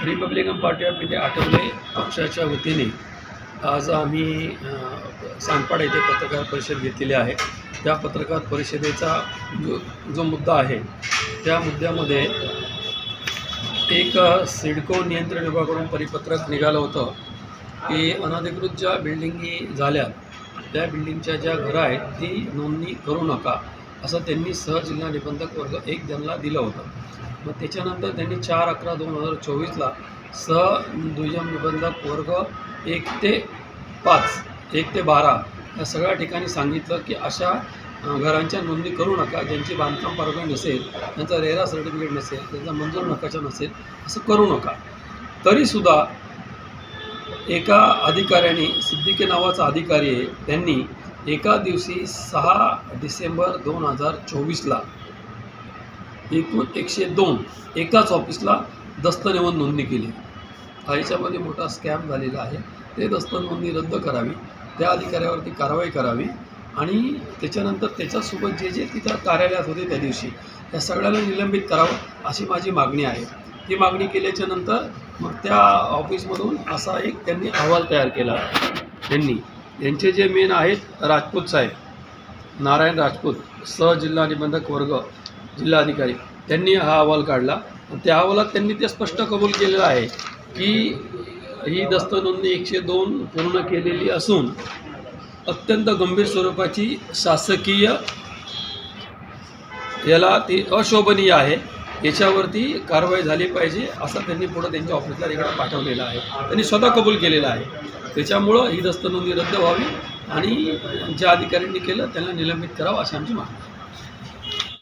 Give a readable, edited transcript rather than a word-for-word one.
Republican party of India Athawale पक्षाच्या वतीने आज आम्ही सांगपाडा येथे पत्रकार परिषद घेतलेली आहे। त्या पत्रकार परिषदेचा जो मुद्दा आहे त्या मुद्द्यामध्ये एक सिडको नियंत्रण विभागाकडून परिपत्रक निघालं होतं की अनधिकृत ज्या बिल्डिंगी झाल्या त्या बिल्डिंगच्या ज्या घरं आहेत ती नोंदणी करू नका असं त्यांनी सहजिल्हा निबंधक वर्ग 1 त्यांना दिलं होतं। मग त्याच्यानंतर त्यांनी 4/11/2024ला दुय्यम निबंधक वर्ग 1 ते 5, 1 ते 12 या सगळ्या ठिकाणी सांगितलं की अशा घरांच्या नोंदणी करू नका, ज्यांची बांधकाम परवानगी नसेल, त्यांचा रेरा सर्टिफिकेट नसेल, त्यांचा मंजूर नकाशा नसेल, असं करू नका। तरीसुद्धा एका अधिकाऱ्याने, सिद्दीकी नावाचा अधिकारी आहे, त्यांनी एका दिवशी 6 डिसेंबर 2024ला एकूण 102 एकाच ऑफिसला दस्त नेऊन नोंदणी केली। याच्यामध्ये मोठा स्कॅम झालेला आहे। ते दस्त नोंदणी रद्द करावी, त्या अधिकाऱ्यावरती कारवाई करावी आणि त्याच्यानंतर त्याच्यासोबत जे तिथं कार्यालयात होते त्या दिवशी त्या सगळ्याला निलंबित करावं अशी माझी मागणी आहे। ही मागणी केल्याच्या नंतर मग त्या ऑफिसमधून असा एक त्यांनी अहवाल तयार केला। यांचे जे मेन आहेत राजपूत साहेब, नारायण राजपूत, सहजिल्हा निबंधक वर्ग जिल्हाधिकारी, त्यांनी हा अहवाल काढला। त्या अहवालात त्यांनी ते स्पष्ट कबूल केलेलं आहे की ही दस्त नोंदणी 102 पूर्ण केलेली असून अत्यंत गंभीर स्वरूपाची शासकीय याला ती अशोभनीय आहे, याच्यावरती कारवाई झाली पाहिजे असं त्यांनी पुढं त्यांच्या ऑफिसला तिकडे पाठवलेलं आहे। त्यांनी स्वतः कबूल केलेलं आहे। त्याच्यामुळं ही दस्त नोंदणी रद्द व्हावी आणि ज्या अधिकाऱ्यांनी केलं त्यांना निलंबित करावं अशी आमची मागणी आहे।